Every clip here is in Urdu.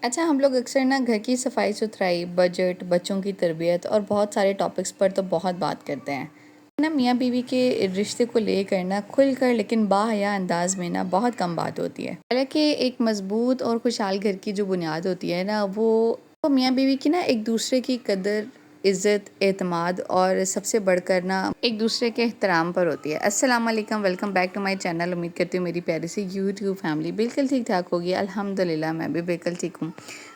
اچھا، ہم لوگ اکثر نا گھر کی صفائی ستھرائی، بجٹ، بچوں کی تربیت اور بہت سارے ٹاپکس پر تو بہت بات کرتے ہیں نا میاں بیوی کے رشتے کو لے کر نا کھل کر لیکن باحیا انداز میں نا بہت کم بات ہوتی ہے۔ حالانکہ ایک مضبوط اور خوشحال گھر کی جو بنیاد ہوتی ہے نا وہ میاں بیوی کی نا ایک دوسرے کی قدر، عزت، اعتماد اور سب سے بڑھ کر نا ایک دوسرے کے احترام پر ہوتی ہے۔ السلام علیکم، welcome back to my channel. امید کرتی ہوں میری پیاری سی یوٹیوب فیملی بالکل ٹھیک ٹھاک ہوگی۔ الحمدللہ میں بھی بالکل ٹھیک ہوں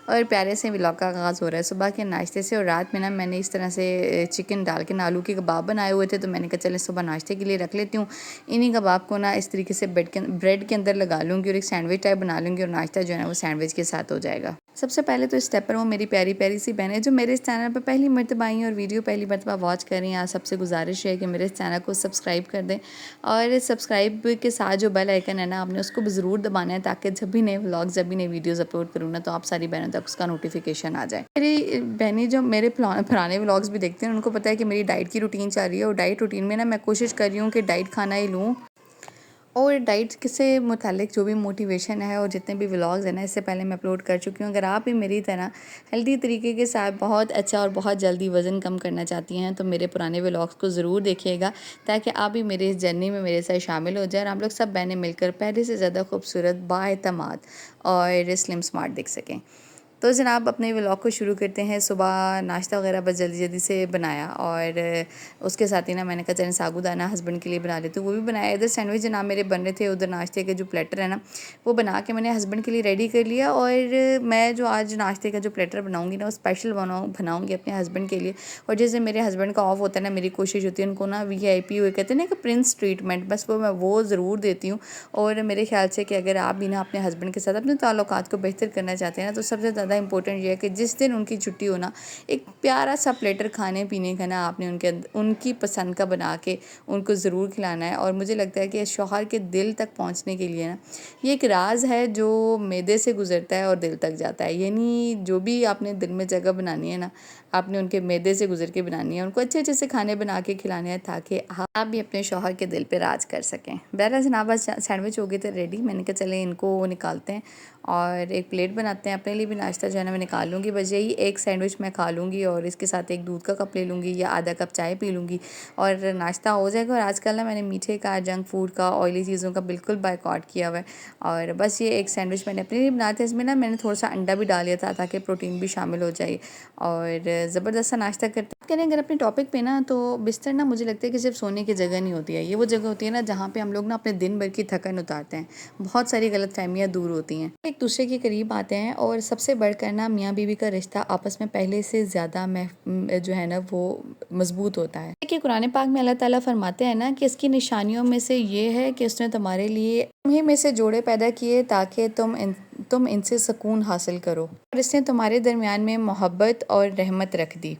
اور پیارے سے ولاگ کا آغاز ہو رہا ہے صبح کے ناشتے سے۔ اور رات میں نا میں نے اس طرح سے چکن ڈال کے آلو کے کباب بنائے ہوئے تھے، تو میں نے کہا چلیں صبح ناشتے کے لیے رکھ لیتی ہوں۔ انہی کباب کو نا اس طریقے سے بریڈ کے اندر لگا لوں گی اور ایک سینڈوچ ٹائپ بنا لوں گی، اور ناشتہ جو ہے نا وہ سینڈوچ کے ساتھ ہو جائے گا۔ سب سے پہلے تو اسٹیپ پر وہ میری پیاری پیاری سی بہنیں جو میرے اس چینل پر پہلی مرتبہ آئی ہیں اور ویڈیو پہلی مرتبہ واچ کر رہی ہیں، آپ سب سے گزارش ہے کہ میرے اس چینل کو سبسکرائب کر دیں، اور سبسکرائب کے ساتھ جو بیل آئیکن ہے نا آپ نے اس کو بھی ضرور دبانا ہے، تاکہ جب بھی نئے ولاگز، جب بھی نئے ویڈیوز اپلوڈ کروں نا تو آپ ساری بہنوں تک اس کا نوٹیفیکیشن آ جائے۔ میری بہنیں جو میرے پرانے ولاگز بھی دیکھتے ہیں ان کو پتہ ہے کہ میری ڈائٹ کی روٹین چل رہی ہے، اور ڈائٹ روٹین میں نا میں کوشش کر رہی ہوں کہ ڈائٹ کھانا ہی لوں، اور ڈائٹ سے متعلق جو بھی موٹیویشن ہے اور جتنے بھی ولاگز ہیں نا اس سے پہلے میں اپلوڈ کر چکی ہوں۔ اگر آپ بھی میری طرح ہیلدی طریقے کے ساتھ بہت اچھا اور بہت جلدی وزن کم کرنا چاہتی ہیں تو میرے پرانے ولاگز کو ضرور دیکھیے گا، تاکہ آپ بھی میرے اس جرنی میں میرے ساتھ شامل ہو جائیں اور ہم لوگ سب بہنیں مل کر پہلے سے زیادہ خوبصورت، بااعتماد اور سلم سمارٹ دکھ سکیں۔ تو جناب اپنے ولاگ کو شروع کرتے ہیں۔ صبح ناشتہ وغیرہ بس جلدی جلدی سے بنایا، اور اس کے ساتھ ہی نا میں نے کہا چلیں ساگو دانہ ہسبینڈ کے لیے بنا لیتے وہ بھی بنایا۔ ادھر سینڈوچ جناب میرے بن رہے تھے، ادھر ناشتے کے جو پلیٹر ہے نا وہ بنا کے میں نے ہسبینڈ کے لیے ریڈی کر لیا، اور میں جو آج ناشتے کا جو پلیٹر بناؤں گی نا وہ اسپیشل بناؤں گی اپنے ہسبینڈ کے لیے۔ اور جیسے میرے ہسبینڈ کا آف ہوتا ہے نا میری کوشش ہوتی ہے ان کو نا VIP ہوئے کہتے ہیں نا کہ پرنس ٹریٹمنٹ، بس میں وہ ضرور دیتی ہوں۔ اور میرے خیال سے کہ اگر آپ بھی نا اپنے ہسبینڈ کے ساتھ اپنے تعلقات کو بہتر کرنا چاہتے ہیں نا تو سب سے زیادہ امپورٹنٹ یہ ہے کہ جس دن ان کی چھٹی ہو نا ایک پیارا سا پلیٹر کھانے پینے کا نا آپ نے ان کی پسند کا بنا کے ان کو ضرور کھلانا ہے۔ اور مجھے لگتا ہے کہ شوہر کے دل تک پہنچنے کے لیے نا یہ ایک راز ہے جو معدے سے گزرتا ہے اور دل تک جاتا ہے، یعنی جو بھی آپ نے دل میں جگہ بنانی ہے نا آپ نے ان کے معدے سے گزر کے بنانی ہے، ان کو اچھے اچھے سے کھانے بنا کے کھلانے ہیں تاکہ آپ بھی اپنے شوہر کے دل پہ راج کر سکیں۔ بہرحال جناب سینڈوچ ہو گئے تھے ریڈی، میں نے کہا چلیں ان کو نکالتے ہیں اور ایک پلیٹ بناتے ہیں۔ اپنے لیے بھی ناشتہ جو ہے نا میں نکال لوں گی، بس یہی ایک سینڈوچ میں کھا لوں گی اور اس کے ساتھ ایک دودھ کا کپ لے لوں گی یا آدھا کپ چائے پی لوں گی اور ناشتہ ہو جائے گا۔ اور آج کل نا میں نے میٹھے کا، جنک فوڈ کا، آئلی چیزوں کا بالکل بائیکاٹ کیا ہوا ہے، اور بس یہ ایک سینڈوچ میں نے اپنے لیے بنایا تھا۔ اس میں نا میں نے تھوڑا سا انڈا بھی ڈال دیا تھا تاکہ پروٹین بھی شامل ہو جائے، اور زبردست سا ناشتہ کرتے ہیں۔ اگر اپنے ٹاپک پہ نا تو بستر نا مجھے لگتا ہے کہ صرف سونے کی جگہ نہیں ہوتی ہے، یہ وہ جگہ ہوتی ہے نا جہاں پہ ہم لوگ نا اپنے دن بھر کی تھکن اتارتے ہیں، بہت ساری غلط فہمیاں دور ہوتی ہیں، ایک دوسرے کے قریب آتے ہیں، اور سب سے بڑھ کر نا میاں بیوی کا رشتہ آپس میں پہلے سے زیادہ جو ہے نا وہ مضبوط ہوتا ہے۔ کہ قرآن پاک میں اللہ تعالیٰ فرماتے ہیں نا کہ اس کی نشانیوں میں سے یہ ہے کہ اس نے تمہارے لیے تمہیں میں سے جوڑے پیدا کیے تاکہ تم ان سے سکون حاصل کرو، اور اس نے تمہارے درمیان میں محبت اور رحمت رکھ دی۔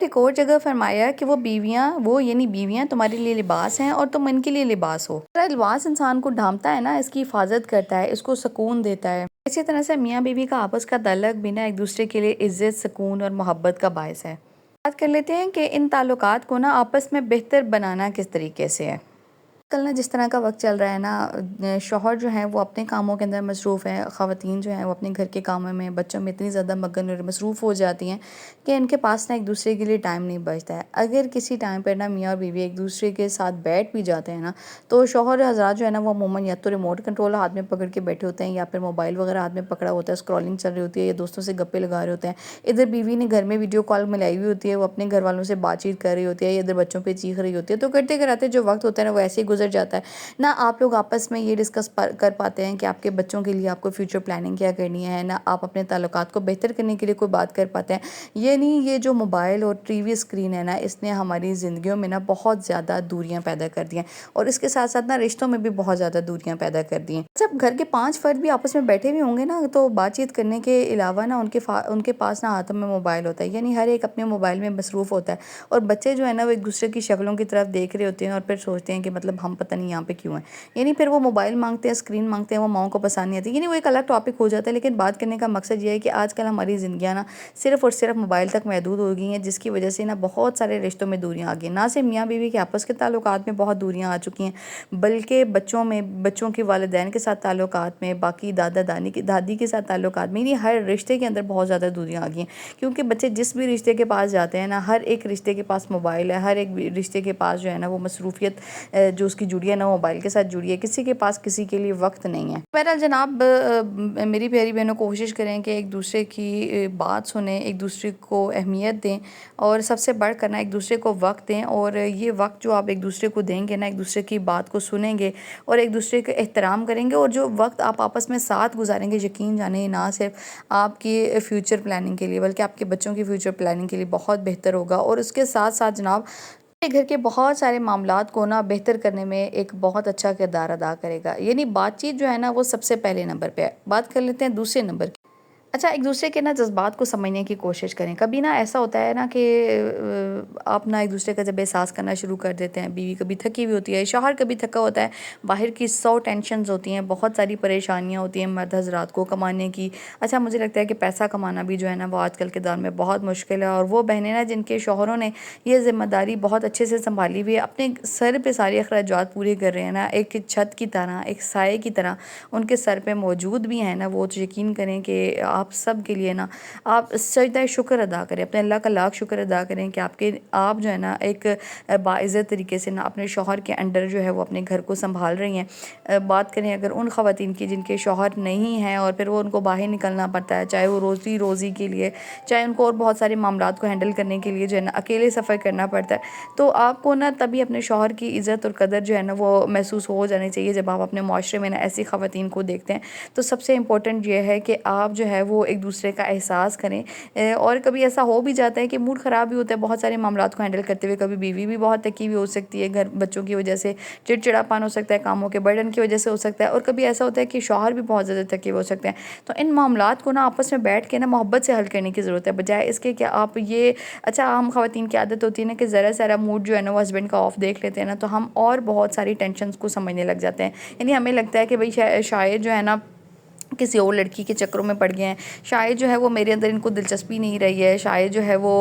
ایک اور جگہ فرمایا کہ وہ یعنی بیویاں تمہارے لیے لباس ہیں اور تم ان کے لیے لباس ہو۔ لباس انسان کو ڈھانپتا ہے نا، اس کی حفاظت کرتا ہے، اس کو سکون دیتا ہے۔ اسی طرح سے میاں بیوی کا آپس کا تعلق بھی نا ایک دوسرے کے لیے عزت، سکون اور محبت کا باعث ہے۔ بات کر لیتے ہیں کہ ان تعلقات کو نا آپس میں بہتر بنانا کس طریقے سے ہے۔ کل نا جس طرح کا وقت چل رہا ہے نا، شوہر جو ہیں وہ اپنے کاموں کے اندر مصروف ہیں، خواتین جو ہیں وہ اپنے گھر کے کاموں میں، بچوں میں اتنی زیادہ مگن اور مصروف ہو جاتی ہیں کہ ان کے پاس نا ایک دوسرے کے لیے ٹائم نہیں بچتا ہے۔ اگر کسی ٹائم پر نا میاں اور بیوی ایک دوسرے کے ساتھ بیٹھ بھی جاتے ہیں نا تو شوہر حضرات جو ہے نا وہ عموماً یا تو ریموٹ کنٹرول ہاتھ میں پکڑ کے بیٹھے ہوتے ہیں، یا پھر موبائل وغیرہ ہاتھ میں پکڑا ہوتا ہے، اسکرولنگ چل رہی ہوتی ہے، یا دوستوں سے گپے لگا رہے ہوتے ہیں۔ ادھر بیوی نے گھر میں ویڈیو کال ملائی ہوئی ہوتی ہے، وہ اپنے گھر والوں سے بات چیت کر رہی ہوتی ہے، یا ادھر بچوں پہ چیخ رہی ہوتی ہے، تو کرتے کراتے جو وقت ہوتا ہے نا وہ ایسے ہی گزر جاتا ہے نہ۔ آپ لوگ آپس میں یہ ڈسکس کر پاتے ہیں کہ آپ کے بچوں کے لیے آپ کو فیوچر پلاننگ کیا کرنی ہے، نہ آپ اپنے تعلقات کو بہتر کرنے کے لیے کوئی بات کر پاتے ہیں۔ یہ جو موبائل اور ٹی وی اسکرین ہے نا اس نے ہماری زندگیوں میں نا بہت زیادہ دوریاں پیدا کر دی ہیں، اور اس کے ساتھ ساتھ نا رشتوں میں بھی بہت زیادہ دوریاں پیدا کر دی ہیں۔ جب گھر کے 5 فرد بھی آپس میں بیٹھے ہوئے ہوں گے نا تو بات چیت کرنے کے علاوہ نا ان کے پاس نا ہاتھوں میں موبائل ہوتا ہے، یعنی ہر ایک اپنے موبائل میں مصروف ہوتا ہے، اور بچے جو ہے نا وہ ایک دوسرے کی شکلوں کی طرف دیکھ رہے ہوتے ہیں اور پھر سوچتے ہیں کہ مطلب ہم پتہ نہیں یہاں پہ کیوں ہیں. یعنی پھر وہ موبائل مانگتے ہیں، اسکرین مانگتے ہیں، وہ ماؤں کو پسند نہیں آتی. یعنی وہ ایک الگ ٹاپک ہو جاتا ہے، لیکن بات کرنے کا مقصد یہ ہے کہ آج کل ہماری زندگیاں نا صرف اور صرف موبائل تک محدود ہو گئی ہیں، جس کی وجہ سے نا بہت سارے رشتوں میں دوریاں آ گئی ہیں. نہ صرف میاں بیوی کے آپس کے تعلقات میں بہت دوریاں آ چکی ہیں، بلکہ بچوں کے والدین کے ساتھ تعلقات میں، باقی دادی کے ساتھ تعلقات میں، یعنی ہر رشتے کے اندر بہت زیادہ دوریاں آ گئی ہیں. کیونکہ بچے جس بھی رشتے کے پاس جاتے ہیں نا، ہر ایک رشتے کے پاس موبائل ہے، ہر ایک رشتے کے پاس جو ہے نا وہ مصروفیت جو اس کی جڑی ہے نا موبائل کے ساتھ جڑی ہے. کسی کے پاس کسی کے لیے وقت نہیں ہے. بہرحال جناب، میری پیاری بہنوں کوشش کریں کہ ایک دوسرے کی بات سنیں، ایک دوسرے کو اہمیت دیں، اور سب سے بڑھ کر نا ایک دوسرے کو وقت دیں. اور یہ وقت جو آپ ایک دوسرے کو دیں گے نا، ایک دوسرے کی بات کو سنیں گے اور ایک دوسرے کا احترام کریں گے، اور جو وقت آپ آپس میں ساتھ گزاریں گے، یقین جانیں نہ صرف آپ کی فیوچر پلاننگ کے لیے بلکہ آپ کے بچوں کی فیوچر پلاننگ کے لیے بہت بہتر ہوگا. اور اس کے ساتھ ساتھ جناب گھر کے بہت سارے معاملات کو نا بہتر کرنے میں ایک بہت اچھا کردار ادا کرے گا. یعنی بات چیت جو ہے نا وہ سب سے پہلے نمبر پہ ہے. بات کر لیتے ہیں دوسرے نمبر کی. اچھا، ایک دوسرے کے نا جذبات کو سمجھنے کی کوشش کریں. کبھی نا ایسا ہوتا ہے نا کہ آپ نا ایک دوسرے کا جب احساس کرنا شروع کر دیتے ہیں، بیوی کبھی تھکی ہوئی ہوتی ہے، شوہر کبھی تھکا ہوتا ہے، باہر کی 100 ٹینشنز ہوتی ہیں، بہت ساری پریشانیاں ہوتی ہیں مرد حضرات کو کمانے کی. اچھا، مجھے لگتا ہے کہ پیسہ کمانا بھی جو ہے نا وہ آج کل کے دور میں بہت مشکل ہے. اور وہ بہنیں نا جن کے شوہروں نے یہ ذمہ داری بہت اچھے سے سنبھالی ہوئی ہے، اپنے سر پہ سارے اخراجات پورے کر رہے ہیں نا، ایک چھت کی طرح، ایک سائے کی طرح ان کے سر پہ موجود بھی ہیں نا، وہ تو یقین کریں کہ آپ سب کے لیے نا آپ سجدہ شکر ادا کریں، اپنے اللہ کا لاکھ شکر ادا کریں کہ آپ جو ہے نا ایک باعزت طریقے سے نا اپنے شوہر کے انڈر جو ہے وہ اپنے گھر کو سنبھال رہی ہیں. بات کریں اگر ان خواتین کی جن کے شوہر نہیں ہیں اور پھر وہ ان کو باہر نکلنا پڑتا ہے، چاہے وہ روزی کے لیے، چاہے ان کو اور بہت سارے معاملات کو ہینڈل کرنے کے لیے جو ہے نا اکیلے سفر کرنا پڑتا ہے، تو آپ کو نا تبھی اپنے شوہر کی عزت اور قدر جو ہے نا وہ محسوس ہو جانی چاہیے. جب آپ اپنے معاشرے میں نا ایسی خواتین کو دیکھتے ہیں تو سب سے امپورٹنٹ یہ ہے کہ آپ جو ہے وہ ایک دوسرے کا احساس کریں. اور کبھی ایسا ہو بھی جاتا ہے کہ موڈ خراب بھی ہوتا ہے بہت سارے معاملات کو ہینڈل کرتے ہوئے. کبھی بیوی بھی بہت تکی ہوئی ہو سکتی ہے، گھر بچوں کی وجہ سے چڑچڑاپن ہو سکتا ہے، کاموں کے برڈن کی وجہ سے ہو سکتا ہے، اور کبھی ایسا ہوتا ہے کہ شوہر بھی بہت زیادہ تھکے ہوئے ہو سکتے ہیں. تو ان معاملات کو نا آپس میں بیٹھ کے نا محبت سے حل کرنے کی ضرورت ہے، بجائے اس کے کہ آپ یہ اچھا ہم خواتین کی عادت ہوتی ہے نا کہ ذرا سارا موڈ جو ہے نا وہ ہسبینڈ کا آف دیکھ لیتے ہیں نا، تو ہم اور بہت ساری ٹینشنز کو سمجھنے لگ جاتے ہیں. یعنی ہمیں لگتا ہے کہ بھئی شاید جو ہے نا کسی اور لڑکی کے چکروں میں پڑ گئے ہیں، شاید جو ہے وہ میرے اندر ان کو دلچسپی نہیں رہی ہے، شاید جو ہے وہ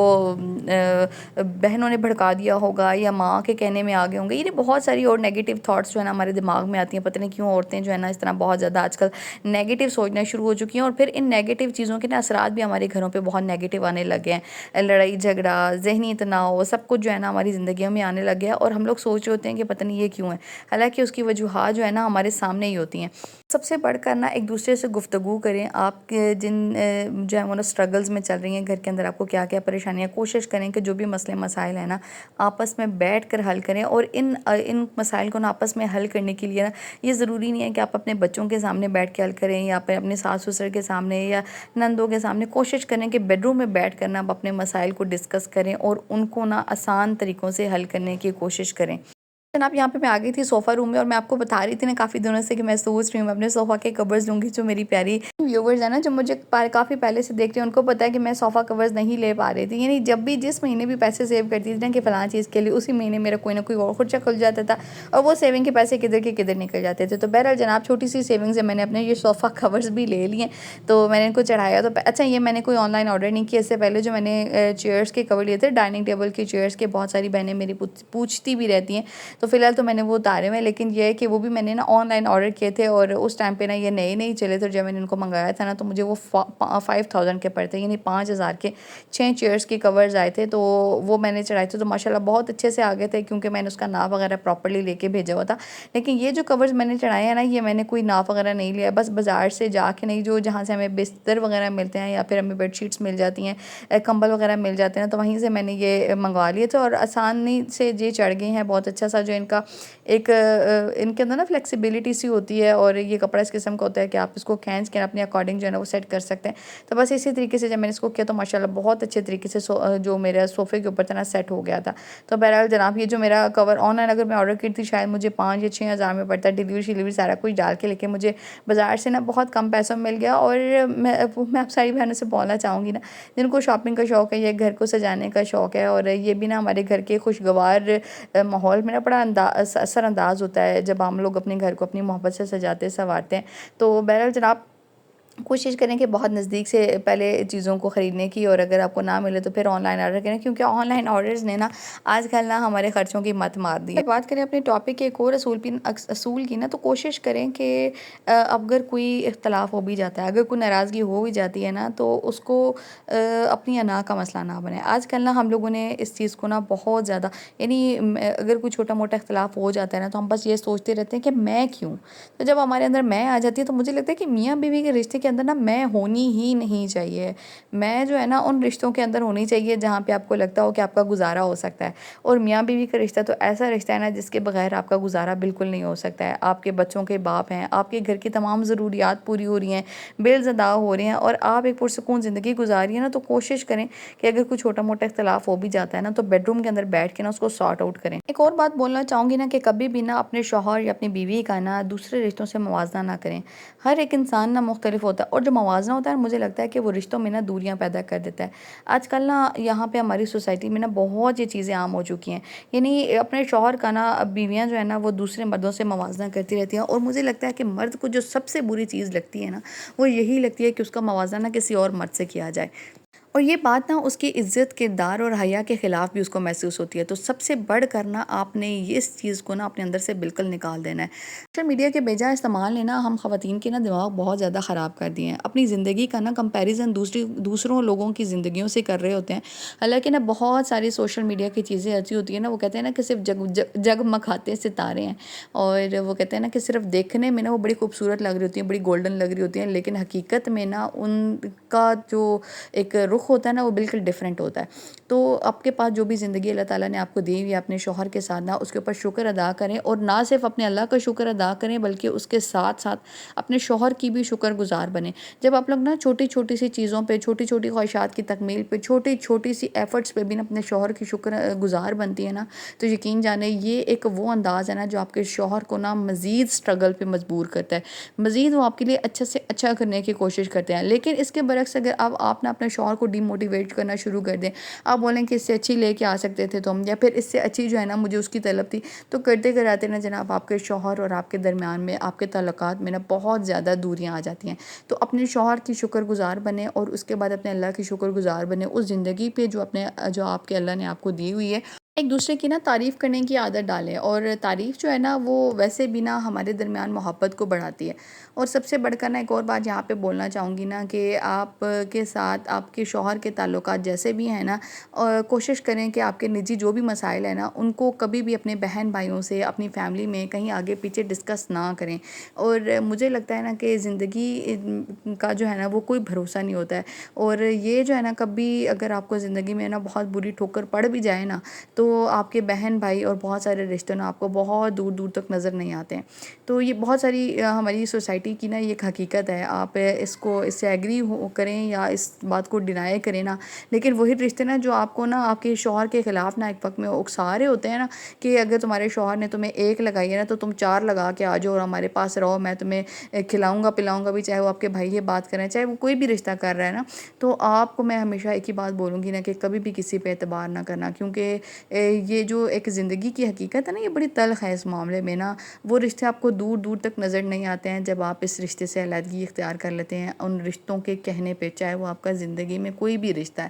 بہنوں نے بھڑکا دیا ہوگا یا ماں کے کہنے میں آگے ہوں گے. یہ بہت ساری اور نیگیٹو تھاٹس جو ہے نا ہمارے دماغ میں آتی ہیں. پتہ نہیں کیوں عورتیں جو ہے نا اس طرح بہت زیادہ آج کل نیگیٹو سوچنا شروع ہو چکی ہیں، اور پھر ان نیگیٹو چیزوں کے نا اثرات بھی ہمارے گھروں پہ بہت نیگیٹو آنے لگے ہیں. لڑائی جھگڑا، ذہنی تناؤ، سب کچھ جو ہے نا ہماری زندگیوں میں آنے لگ گیا، اور ہم لوگ سوچ رہے ہوتے ہیں کہ پتہ نہیں یہ کیوں ہے، حالانکہ اس کی وجوہات جو ہے نا ہمارے سامنے ہی ہوتی ہیں. سب سے بڑھ کر نا ایک دوسرے سے گفتگو کریں. آپ کے جن جو ہے وہ نا اسٹرگلز میں چل رہی ہیں گھر کے اندر، آپ کو کیا کیا پریشانیاں، کوشش کریں کہ جو بھی مسئلے مسائل ہیں نا آپس میں بیٹھ کر حل کریں. اور ان مسائل کو نا آپس میں حل کرنے کے لیے نا یہ ضروری نہیں ہے کہ آپ اپنے بچوں کے سامنے بیٹھ کے حل کریں، یا پھر اپنے ساس سسر کے سامنے یا نندوں کے سامنے. کوشش کریں کہ بیڈ روم میں بیٹھ کر نا آپ اپنے مسائل کو ڈسکس کریں اور ان کو نا آسان طریقوں سے حل کرنے کی کوشش کریں. جناب، یہاں پہ میں آ گئی تھی صوفہ روم میں، اور میں آپ کو بتا رہی تھی نا کافی دنوں سے کہ میں سوچ رہی ہوں میں اپنے صوفہ کے کورز لوں گی. جو میری پیاری ویورز ہیں نا جو مجھے کافی پہلے سے دیکھتے ہیں، ان کو پتا ہے کہ میں صوفہ کورز نہیں لے پا رہی تھی. یعنی جب بھی جس مہینے بھی پیسے سیو کرتی تھی نا کہ فلاں چیز کے لیے، اسی مہینے میرا کوئی نہ کوئی اور خرچہ کھل جاتا تھا، اور وہ سیونگ کے پیسے کدھر کے کدھر نکل جاتے تھے. تو بہرحال جناب، چھوٹی سی سیونگ سے میں نے اپنے یہ صوفہ کورز بھی لے لیے. تو میں نے ان کو چڑھایا. تو اچھا، یہ میں نے کوئی آن لائن آرڈر نہیں کیا. اس سے پہلے جو میں نے چیئرس کے کور لیے تھے، ڈائننگ ٹیبل کے چیئرس کے، بہت ساری بہنیں میری پوچھتی بھی رہتی ہیں. تو فی الحال تو میں نے وہ اتارے ہوئے، لیکن یہ ہے کہ وہ بھی میں نے نا آن لائن آرڈر کیے تھے، اور اس ٹائم پہ نا یہ نئے نہیں چلے تھے. جب میں نے ان کو منگایا تھا نا تو مجھے وہ 5000 کے پڑتے، یعنی 5000 کے 6 چیئرس کے کورز آئے تھے. تو وہ میں نے چڑھائے تھے، تو ماشاءاللہ بہت اچھے سے آگے تھے، کیونکہ میں نے اس کا ناپ وغیرہ پراپرلی لے کے بھیجا ہوا تھا. لیکن یہ جو کورز میں نے چڑھائے ہیں نا، یہ میں نے کوئی ناپ وغیرہ نہیں لیا، بس بازار سے جا کے نہیں، جہاں سے ہمیں بستر وغیرہ ملتے ہیں یا پھر ہمیں بیڈ شیٹس مل جاتی ہیں، کمبل وغیرہ مل جاتے ہیں، تو وہیں سے میں نے یہ منگوا لیے تھے. اور آسانی سے یہ چڑھ گئے ہیں. بہت اچھا سا جو ان کا ایک ان کے اندر نا فلیکسیبلٹی سی ہوتی ہے، اور یہ کپڑا اس قسم کا ہوتا ہے کہ آپ اس کو کھینچ کے اپنے اکارڈنگ جو ہے نا وہ سیٹ کر سکتے ہیں. تو بس اسی طریقے سے جب میں نے اس کو کیا تو ماشاءاللہ بہت اچھے طریقے سے جو میرے صوفے کے اوپر تھا نا سیٹ ہو گیا تھا. تو بہرحال جناب، یہ جو میرا کور آن لائن اگر میں آرڈر کی تھی شاید مجھے 5 یا 6 ہزار میں پڑتا ہے، ڈیلیوری سارا کچھ ڈال کے، لیکن مجھے بازار سے نا بہت کم پیسوں میں مل گیا. اور میں آپ ساری بہنوں سے بولنا چاہوں گی نا جن کو شاپنگ کا شوق ہے یا گھر کو سجانے کا شوق ہے، اور یہ بھی نا ہمارے گھر کے خوشگوار ماحول میں نا بڑا اثر انداز ہوتا ہے جب ہم لوگ اپنے گھر کو اپنی محبت سے سجاتے سنوارتے ہیں. تو بہرحال جناب کوشش کریں کہ بہت نزدیک سے پہلے چیزوں کو خریدنے کی، اور اگر آپ کو نہ ملے تو پھر آن لائن آرڈر کریں، کیونکہ آن لائن آرڈرز نے نا آج کل نا ہمارے خرچوں کی مت مار دی ہے. بات کریں اپنے ٹاپک کے ایک اور اصول کی نا، تو کوشش کریں کہ اگر کوئی اختلاف ہو بھی جاتا ہے، اگر کوئی ناراضگی ہو بھی جاتی ہے نا، تو اس کو اپنی انا کا مسئلہ نہ بنائیں. آج کل نا ہم لوگوں نے اس چیز کو نا بہت زیادہ، یعنی اگر کوئی چھوٹا موٹا اختلاف ہو جاتا ہے نا، تو ہم بس یہ سوچتے رہتے ہیں کہ میں کیوں. تو جب ہمارے اندر میں آ جاتی ہے تو مجھے لگتا ہے کہ میاں بیوی کے رشتے کے اندر نا میں ہونی ہی نہیں چاہیے. میں جو ہے نا ان رشتوں کے اندر ہونی چاہیے جہاں پہ آپ کو لگتا ہو کہ آپ کا گزارا ہو سکتا ہے. اور میاں بیوی کا رشتہ تو ایسا رشتہ ہے نا جس کے بغیر آپ کا گزارا بالکل نہیں ہو سکتا ہے. آپ کے بچوں کے باپ ہیں، آپ کے گھر کی تمام ضروریات پوری ہو رہی ہیں، بلز ادا ہو رہے ہیں، اور آپ ایک پرسکون زندگی گزاری ہیں نا، تو کوشش کریں کہ اگر کوئی چھوٹا موٹا اختلاف ہو بھی جاتا ہے نا، تو بیڈ روم کے اندر بیٹھ کے نا اس کو سارٹ آؤٹ کریں. ایک اور بات بولنا چاہوں گی نا کہ کبھی بھی نا اپنے شوہر یا اپنی بیوی کا نا دوسرے رشتوں سے موازنہ نہ کریں. ہر ایک انسان نا مختلف ہوتا ہے، اور جو موازنہ ہوتا ہے مجھے لگتا ہے کہ وہ رشتوں میں نا دوریاں پیدا کر دیتا ہے. آج کل نا یہاں پہ ہماری سوسائٹی میں نا بہت یہ چیزیں عام ہو چکی ہیں. یعنی اپنے شوہر کا نا بیویاں جو ہے نا وہ دوسرے مردوں سے موازنہ کرتی رہتی ہیں، اور مجھے لگتا ہے کہ مرد کو جو سب سے بری چیز لگتی ہے نا، وہ یہی لگتی ہے کہ اس کا موازنہ کسی اور مرد سے کیا جائے. اور یہ بات نا اس کی عزت، کردار اور حیا کے خلاف بھی اس کو محسوس ہوتی ہے. تو سب سے بڑھ کر نا آپ نے اس چیز کو نا اپنے اندر سے بالکل نکال دینا ہے. سوشل میڈیا کے بے جا استعمال نے نا ہم خواتین کے نا دماغ بہت زیادہ خراب کر دیے ہیں. اپنی زندگی کا نا کمپیریزن دوسروں لوگوں کی زندگیوں سے کر رہے ہوتے ہیں. حالانکہ نا بہت ساری سوشل میڈیا کی چیزیں ایسی ہوتی ہیں نا، وہ کہتے ہیں نا کہ صرف جگمگاتے ستارے ہیں، اور وہ کہتے ہیں نا کہ صرف دیکھنے میں نا وہ بڑی خوبصورت لگ رہی ہوتی ہیں، بڑی گولڈن لگ رہی ہوتی ہیں، لیکن حقیقت میں نا ان کا جو ایک رخ ہوتا ہے نا وہ بالکل ڈیفرنٹ ہوتا ہے. تو آپ کے پاس جو بھی زندگی اللہ تعالیٰ نے آپ کو دی ہوئی ہے اپنے شوہر کے ساتھ نا، اس کے اوپر شکر ادا کریں، اور نہ صرف اپنے اللہ کا شکر ادا کریں بلکہ اس کے ساتھ ساتھ اپنے شوہر کی بھی شکر گزار بنیں. جب آپ لوگ نا چھوٹی چھوٹی سی چیزوں پہ، چھوٹی چھوٹی خواہشات کی تکمیل پہ، چھوٹی چھوٹی سی ایفرٹس پہ بھی نا اپنے شوہر کی شکر گزار بنتی ہے نا، تو یقین جانیں یہ ایک وہ انداز ہے نا جو آپ کے شوہر کو نا مزید سٹرگل پہ مجبور کرتا ہے، مزید وہ آپ کے لیے اچھا سے اچھا کرنے کی کوشش کرتے ہیں. لیکن اس کے برعکس اگر آپ نا اپنے شوہر کو ڈی موٹیویٹ کرنا شروع کر دیں، آپ بولیں کہ اس سے اچھی لے کے آ سکتے تھے تم، یا پھر اس سے اچھی جو ہے نا مجھے اس کی طلب تھی، تو کرتے کراتے نا جناب آپ کے شوہر اور آپ کے درمیان میں، آپ کے تعلقات میں نا بہت زیادہ دوریاں آ جاتی ہیں. تو اپنے شوہر کی شکر گزار بنیں، اور اس کے بعد اپنے اللہ کی شکر گزار بنیں اس زندگی پہ جو آپ کے اللہ نے آپ کو دی ہوئی ہے. ایک دوسرے کی نا تعریف کرنے کی عادت ڈالیں، اور تعریف جو ہے نا وہ ویسے بھی نا ہمارے درمیان محبت کو بڑھاتی ہے. اور سب سے بڑھ کر نا ایک اور بات یہاں پہ بولنا چاہوں گی نا کہ آپ کے ساتھ آپ کے شوہر کے تعلقات جیسے بھی ہیں نا، اور کوشش کریں کہ آپ کے نجی جو بھی مسائل ہیں نا ان کو کبھی بھی اپنے بہن بھائیوں سے، اپنی فیملی میں کہیں آگے پیچھے ڈسکس نہ کریں. اور مجھے لگتا ہے نا کہ زندگی کا جو ہے نا وہ کوئی بھروسہ نہیں ہوتا ہے، اور یہ جو ہے نا کبھی اگر آپ کو زندگی میں نا بہت بری ٹھوکر پڑ بھی جائے نا، تو آپ کے بہن بھائی اور بہت سارے رشتے نا آپ کو بہت دور دور تک نظر نہیں آتے ہیں. تو یہ بہت ساری ہماری سوسائٹی کی نا یہ ایک حقیقت ہے. آپ اس سے ایگری کریں یا اس بات کو ڈینائی کریں نا، لیکن وہی رشتے نا جو آپ کو نا آپ کے شوہر کے خلاف نا ایک وقت میں اکسا رہے ہوتے ہیں نا، کہ اگر تمہارے شوہر نے تمہیں ایک لگائی ہے نا تو تم چار لگا کے آ جاؤ اور ہمارے پاس رہو، میں تمہیں کھلاؤں گا پلاؤں گا بھی، چاہے وہ آپ کے بھائی یہ بات کریں، چاہے وہ کوئی بھی رشتہ کر رہا ہے نا. تو آپ کو میں ہمیشہ ایک ہی بات بولوں گی نا کہ کبھی بھی کسی پہ اعتبار نہ کرنا، کیونکہ یہ جو ایک زندگی کی حقیقت ہے نا یہ بڑی تلخ ہے. اس معاملے میں نا وہ رشتے آپ کو دور دور تک نظر نہیں آتے ہیں جب آپ اس رشتے سے علیحدگی اختیار کر لیتے ہیں ان رشتوں کے کہنے پہ، چاہے وہ آپ کا زندگی میں کوئی بھی رشتہ ہے.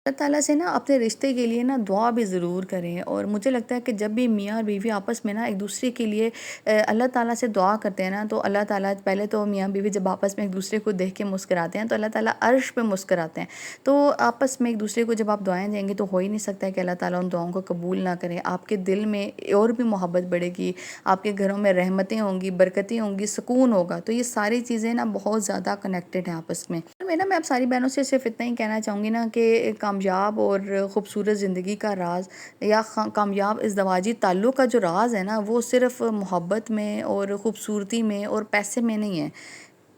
اللہ تعالیٰ سے نا اپنے رشتے کے لیے نا دعا بھی ضرور کریں. اور مجھے لگتا ہے کہ جب بھی میاں اور بیوی آپس میں نا ایک دوسرے کے لیے اللہ تعالیٰ سے دعا کرتے ہیں نا، تو اللہ تعالیٰ پہلے تو میاں بیوی جب آپس میں ایک دوسرے کو دیکھ کے مسکراتے ہیں تو اللہ تعالیٰ عرش پہ مسکراتے ہیں. تو آپس میں ایک دوسرے کو جب آپ دعائیں دیں گے تو ہو ہی نہیں سکتا ہے کہ اللہ تعالیٰ ان دعاؤں کو قبول نہ کریں. آپ کے دل میں اور بھی محبت بڑھے گی، آپ کے گھروں میں رحمتیں ہوں گی، برکتیں ہوں گی، سکون ہوگا. تو یہ ساری چیزیں نا بہت زیادہ کنیکٹڈ ہیں آپس میں. میں آپ ساری بہنوں سے صرف اتنا ہی کہنا چاہوں گی نا کہ کامیاب اور خوبصورت زندگی کا راز، یا کامیاب ازدواجی تعلق کا جو راز ہے نا، وہ صرف محبت میں اور خوبصورتی میں اور پیسے میں نہیں ہے.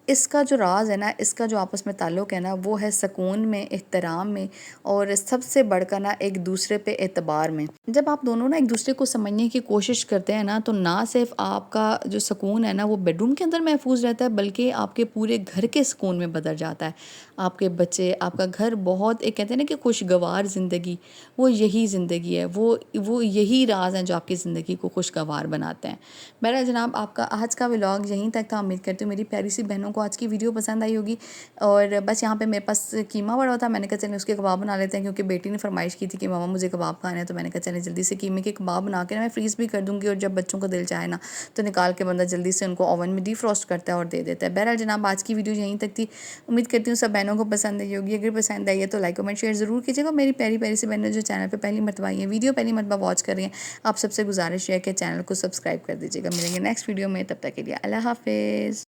اس کا جو راز ہے نا، اس کا جو آپس میں تعلق ہے نا، وہ ہے سکون میں، احترام میں، اور سب سے بڑھ کر نا ایک دوسرے پہ اعتبار میں۔ جب آپ دونوں نا ایک دوسرے کو سمجھنے کی کوشش کرتے ہیں نا، تو نہ صرف آپ کا جو سکون ہے نا وہ بیڈ روم کے اندر محفوظ رہتا ہے، بلکہ آپ کے پورے گھر کے سکون میں بدل جاتا ہے۔ آپ کے بچے، آپ کا گھر بہت، ایک کہتے ہیں نا کہ خوشگوار زندگی، وہ یہی زندگی ہے، وہ یہی راز ہیں جو آپ کی زندگی کو خوشگوار بناتے ہیں۔ بہرحال جناب، آپ کا آج کا ولاگ یہیں تک تھا۔ امید کرتی ہوں میری پیاری سی بہنوں کو آج کی ویڈیو پسند آئی ہوگی، اور بس یہاں پہ میرے پاس قیمہ پڑا تھا، میں نے کہا چلیں اس کے کباب بنا لیتے ہیں، کیونکہ بیٹی نے فرمائش کی تھی کہ ماما مجھے کباب کھانے ہیں، تو میں نے کہا چلیں جلدی سے قیمے کے کباب بنا کے میں فریز بھی کر دوں گی، اور جب بچوں کو دل چاہے نا تو نکال کے بندہ جلدی سے ان کو اوون میں ڈی فروسٹ کرتا ہے اور دے دیتا ہے۔ بہرحال جناب، آج کی ویڈیو یہیں تک تھی۔ امید کرتی ہوں سب بہنوں کو پسند آئی ہوگی۔ اگر پسند آئی ہے تو لائک کمنٹ شیئر ضرور کیجیے گا۔ میری پیاری پیاری سی بہنیں جو چینل پہ پہلی مرتبہ آئی ہیں، ویڈیو پہلی مرتبہ واچ کر رہی ہیں، آپ سب سے گزارش ہے کہ چینل کو سبسکرائب کر دیجیے گا۔ ملیں گے نیکسٹ ویڈیو میں، تب تک کے لیے اللہ حافظ۔